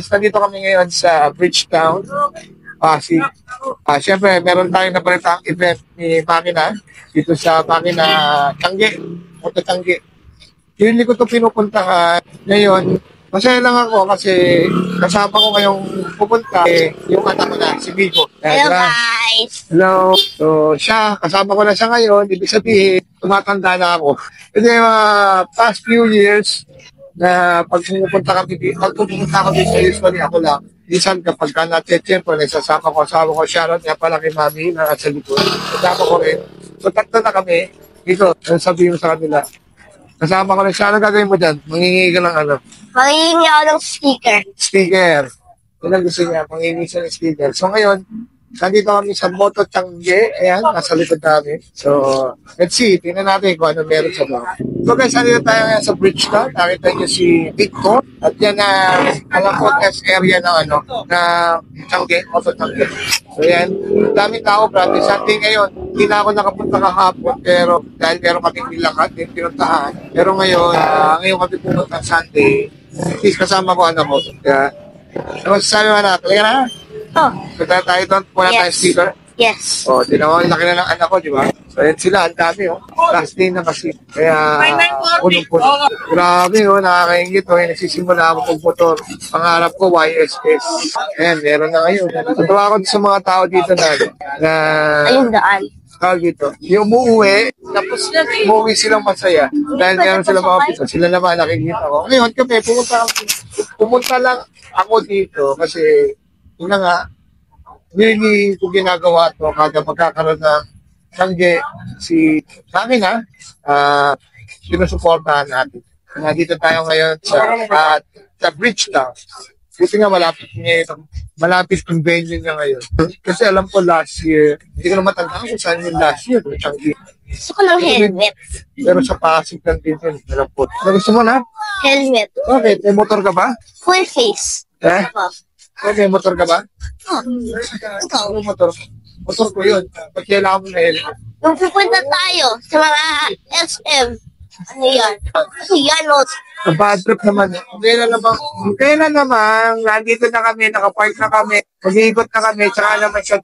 Nandito kami ngayon sa Bridgetown, Pasig. Siyempre, meron tayong naparitang event ni Makina dito sa Makina Tangge, Moto Tangge. Hindi ko ito pinupuntahan ngayon. Masaya lang ako kasi kasama ko ngayong pupunta yung anak ko na, si Vigo. Hello guys! Hello. So siya, kasama ko na siya ngayon. Ibig sabihin, tumatanda na ako. Kasi past few years, na pag pupunta kami dito usually ako lang. Minsan kapag ka natin-tempo, nagsasama ko, asawa ko, Sharon, nga pala kay Mami, na sa likod. Kasama ko rin. So tatlo na kami. Dito, sabihin mo sa kanila. Kasama ko rin. Sharon, gagawin mo dyan? Mangingi ka ng ano? Mangingi ako ng sticker. Sticker. Yun ang gusto niya, mangingi siya ng sticker. So ngayon, nandito kami sa Moto Tangge. Ayan, nasa likod namin. So, let's see. Tingnan natin kung ano meron sa mga. So guys, nandito tayo ngayon sa Bridgetown. Nakita niyo si Victor. At yan na, alam ko, test area ng ano, na Tangge, Moto Tangge. So yan, daming tao, grabe. Sunday ngayon, hindi na ako nakapunta kahapon. Pero dahil meron kami nilakad, din pinuntahan. Pero ngayon, ngayon kami pumunta Sunday. At least kasama ko ano ko. Kaya, ano masasabi mo na? Kaya na? Oh. Punta tayo doon, punan tayo sticker. Yes. O, tinawa, laki na ng anak ko, di ba? So, yan sila, ang dami, oh. Last day na kasi. Kaya, punong-puno. Grabe, oh, nakakaingit, oh. Nagsisimula ako pag-motor. Pangarap ko, YSS. Ayan, meron na ngayon. Natuwa ako sa mga tao dito na Ayun daan. tawag dito. Yung umuwi, tapos umuwi silang masaya. Dahil meron silang mga pito. Sila naman nakikita ko. Ngayon, kami, pumunta lang ako dito kasi, yun na nga, hindi ko ginagawa ito kada magkakaroon ng Tangge si amin sinusuportahan natin. Nandito tayo ngayon sa Bridgetown. Buti nga malapit yung venue niya ngayon. Kasi alam ko last year, hindi ko na matandaan kung saan yung last year. Tangge. Gusto ko ng helmet. Pero sa Pasig lang din yun. Gusto mo na? Helmet. Okay, may motor ka ba? Full face. Okay, motor ka ba? Ikaw. Motor ko yun. Pag kailangan mo na helmet. Nung pupunta tayo sa mga SM, ano yan? Ano yan, no? Sa bad trip naman. Kailan naman, nandito na kami, nakapark na kami, mag-iikot na kami, tsaka naman siya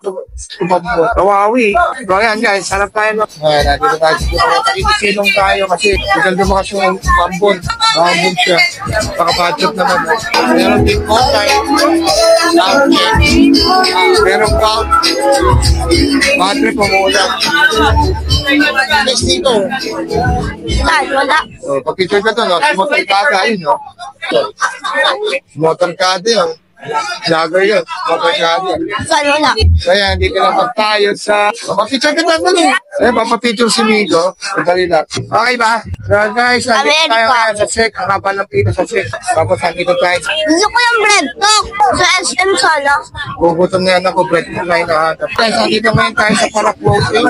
tumabot. Kawawi. So ayan guys, hanap tayo na. Nandito tayo siguro. Isilong tayo kasi maganda mo kasi yung mambon. Mambon siya. Naka-bad trip naman. Meron din online. Meron pa. Bad trip mo muna. Next dito. Wala. So, pag-picture ka to, no? Motor kada yun, no? Motor kada yun. Vlogger yun. Motor kada. Saan wala? Kaya, dito naman tayo sa... Pag-picture ka to, no? Papapicture si Migo. Madali lang. Okay ba? So, guys, nandito tayo ngayon sa check. Ang kapal ng pito sa check. Tapos, nandito tayo. Gusto ko yung bread talk sa SM sana. Gugutom na yan ako, bread na kayo nahatap. Guys, nandito ngayon tayo sa para-floating.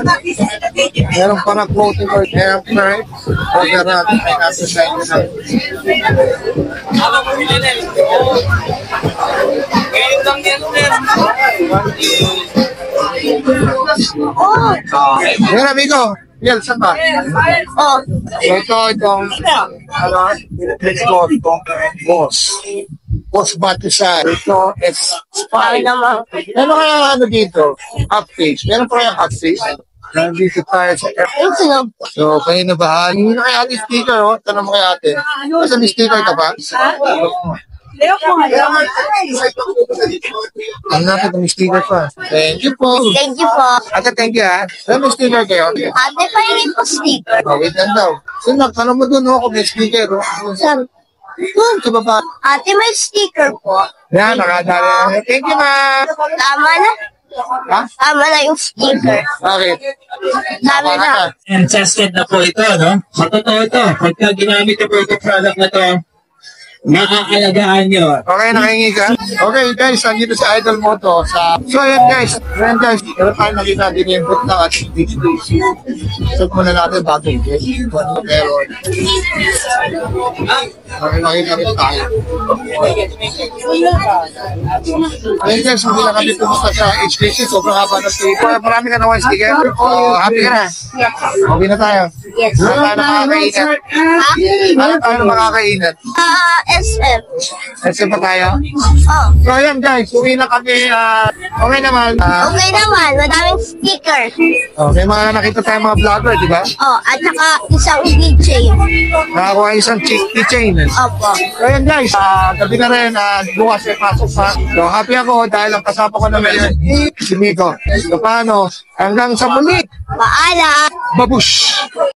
Merong para-floating or airframe. Order natin. Ay, nasa sa inyo na. Mira, amigo. Yan, saan ba? Oh. Itong, let's go, itong Boss Batisay. Ito, Spy. Ano kaya dito? Updates. Meron pa kaya updates? Nandito tayo sa airport. So, kayo na ba? Hindi na kaya ate sticker, oh. Tanong mo kay ate. Saan may sticker ka ba? Ang natin may sticker pa. Thank you po. Thank you po. Ate, thank you ha. Saan may sticker kayo? Ate, pahingin po sticker. Oh, wait lang daw. So, tanong mo doon, oh, kung may sticker, oh. Saan? Doon, sa baba. Ate, may sticker po. Yan, nakadali. Thank you, ma. Tama na. Ha? Tama na yung sticker. Bakit? Tama na. And tested na po ito, no? Matotoo ito. Pagka ginamit ito po itong product na ito, maaalagaan nyo. Okay, nakahingi ka? Okay, guys, nandito sa Idol Moto. So, ayan guys. Ayan guys, meron tayo nakita din yung book na at HDC. So, muna natin bago yung meron. Okay, nakita rin tayo. Ayan guys, hindi na kami pumunta sa HDC. Sobrang haba na sticker. Marami ka naman sticker. Oh, happy ka na? Okay na tayo. Yes. Paano makakainan? Ha? Paano makakainan? SM. Kasi pa tayo? Oh. So, ayan guys, uwi na kami. Okay naman. Okay naman, madaming sticker. May mga nakita tayong mga vlogger, di ba? Oh, at saka isang keychain. Nakakuha isang keychain. Opo. So, ayan guys, gabi na rin, bukas ay pasok pa. So, happy ako dahil ang kasama ko na ngayon, si Miko. So, paano? Hanggang sa muli. Paala. Babush!